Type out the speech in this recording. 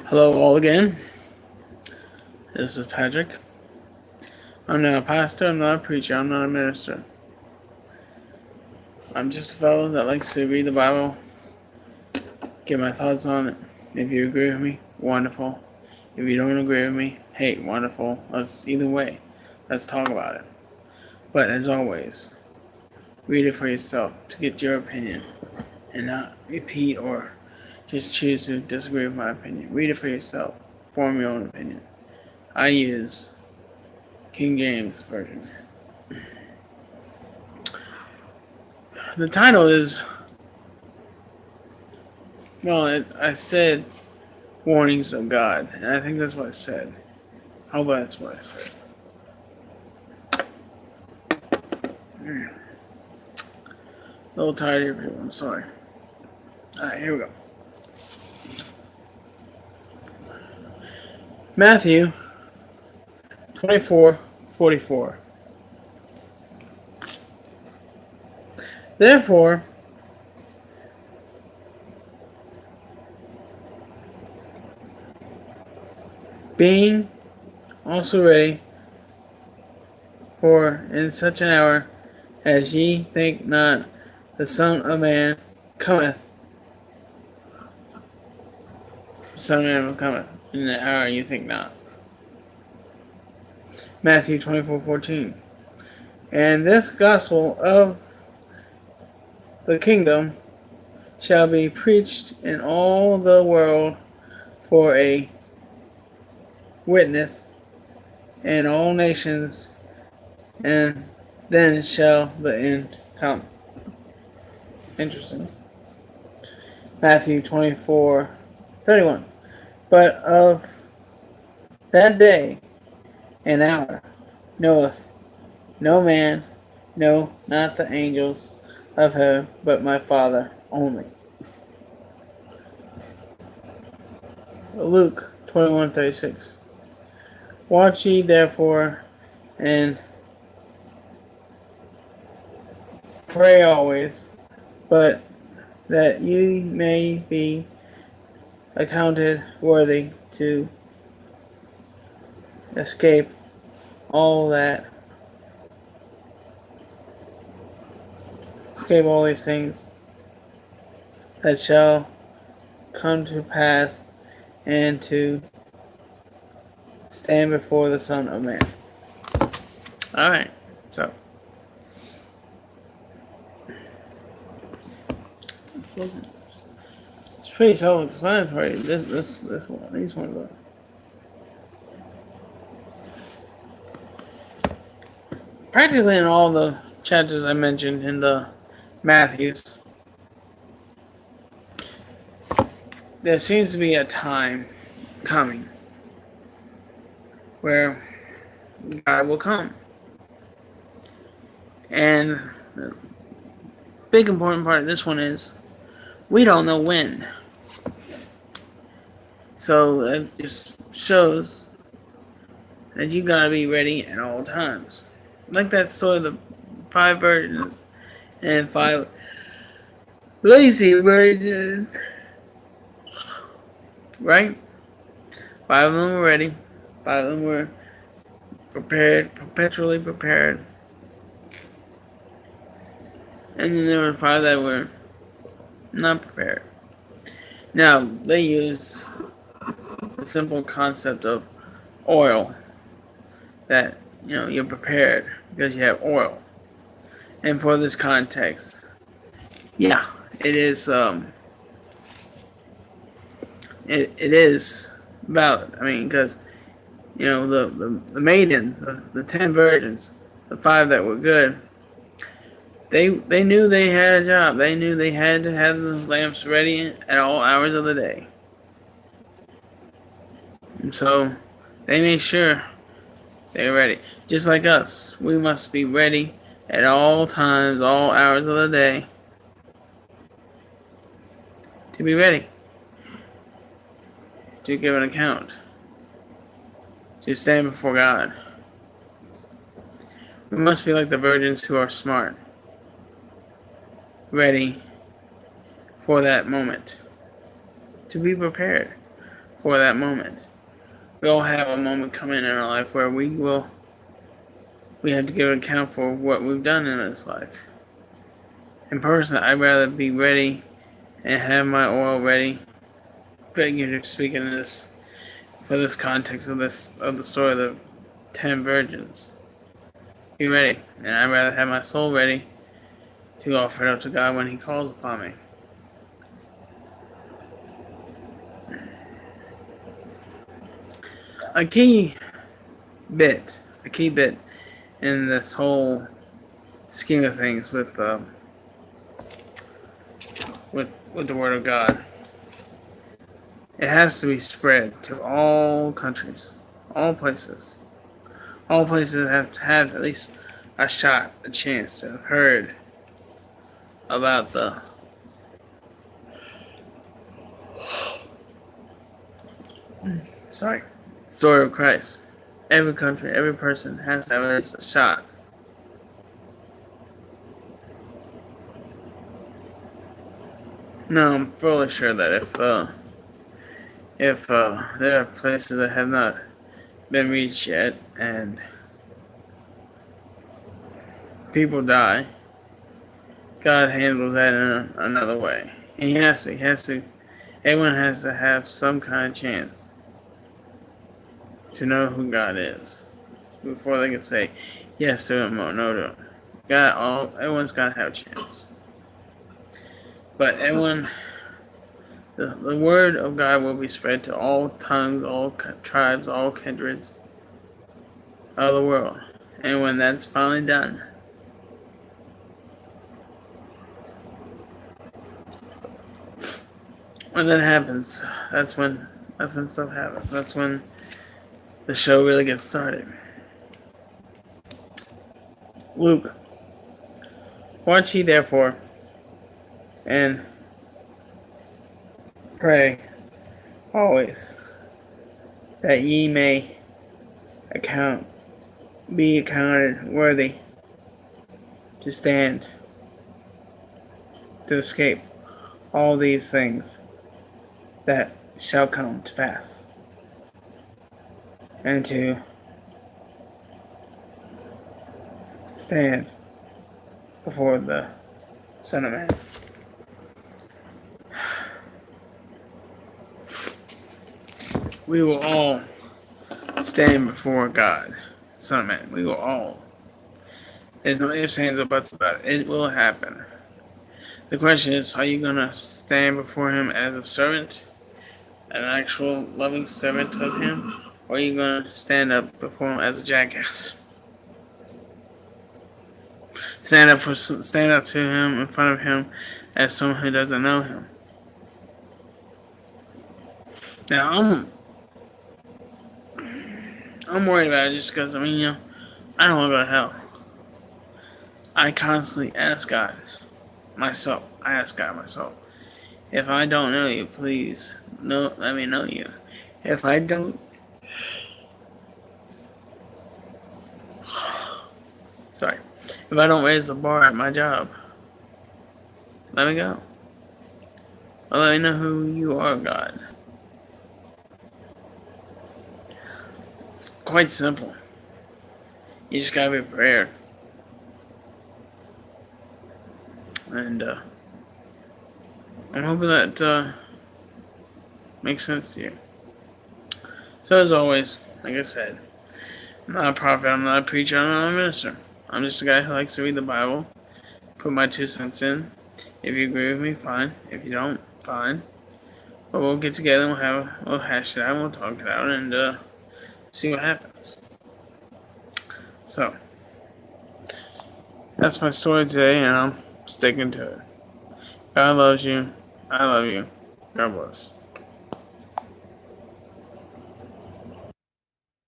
Hello, all again. This is Patrick. I'm not a pastor, I'm not a preacher, I'm not a minister. I'm just a fellow that likes to read the Bible, get my thoughts on it. If you agree with me, wonderful. If you don't agree with me, hey, wonderful. Either way, let's talk about it. But as always, read it for yourself to get your opinion and not repeat or just choose to disagree with my opinion. Read it for yourself. Form your own opinion. I use King James Version. The title is, I said warnings of God, and I think that's what I said. How about that's what I said? A little tired here, people. I'm sorry. Alright, here we go. Matthew 24:44. Therefore, being also ready, for in such an hour as ye think not, the Son of Man cometh. The Son of Man cometh in the hour you think not. Matthew 24:14. And this gospel of the kingdom shall be preached in all the world for a witness in all nations, and then shall the end come. Interesting. Matthew 24:31. But of that day and hour knoweth no man, no, not the angels of heaven, but my Father only. Luke 21:36. Watch ye therefore, and pray always, but that ye may be accounted worthy to escape all these things that shall come to pass, and to stand before the Son of Man. Alright, so it's pretty self-explanatory. These ones are. Practically in all the chapters I mentioned in the Matthews, there seems to be a time coming where God will come. And the big important part of this one is we don't know when. So it just shows that you gotta be ready at all times. Like that story of the 5 virgins and 5 lazy virgins. Right? 5 of them were ready. 5 of them were prepared, perpetually prepared. And then there were 5 that were not prepared. Now, they used the simple concept of oil. That, you're prepared because you have oil. And for this context, yeah, it is, it is valid. I mean, because, the maidens, the 10 virgins, the 5 that were good, they knew they had a job. They knew they had to have the lamps ready at all hours of the day. And so they made sure they were ready. Just like us, we must be ready at all times, all hours of the day, to be ready to give an account, to stand before God. We must be like the virgins who are smart, ready for that moment, to be prepared for that moment. We all have a moment coming in our life where we have to give an account for what we've done in this life. In person, I'd rather be ready and have my oil ready. Figuratively speaking, for this context of the story of the 10 virgins. Be ready, and I'd rather have my soul ready to offer it up to God when He calls upon me. A key bit in this whole scheme of things with the Word of God, it has to be spread to all countries, all places. All places have to have at least a shot, a chance to have heard about the story of Christ. Every country, every person has to have at least a shot. Now, I'm fully sure that if there are places that have not been reached yet and people die, God handles that in another way. And he has to, everyone has to have some kind of chance to know who God is before they can say yes to him or no to him. Everyone's got to have a chance. But everyone, the word of God will be spread to all tongues, all tribes, all kindreds of the world. And when that's finally done, when that happens, that's when stuff happens. That's when the show really gets started. Luke, watch ye therefore, and pray always that ye may be accounted worthy to stand, to escape all these things that shall come to pass, and to stand before the Son of Man. We will all stand before God, Son of Man. We will all. There's no ifs, ands, or buts about it. It will happen. The question is, are you going to stand before Him as a servant, an actual loving servant of Him, or are you going to stand up before Him as a jackass? Stand up to Him in front of Him as someone who doesn't know Him. Now, I'm worried about it just because, I don't want to go to hell. I constantly ask God myself, if I don't know you, please let me know you. If I don't, if I don't raise the bar at my job, let me go. Or let me know who you are, God. It's quite simple. You just gotta be prepared. And I'm hoping that makes sense to you. So as always, like I said, I'm not a prophet, I'm not a preacher, I'm not a minister. I'm just a guy who likes to read the Bible, put my 2 cents in. If you agree with me, fine. If you don't, fine. But we'll get together and we'll hash it out, we'll talk it out, and see what happens. So, that's my story today, and I'm sticking to it. God loves you. I love you. God bless.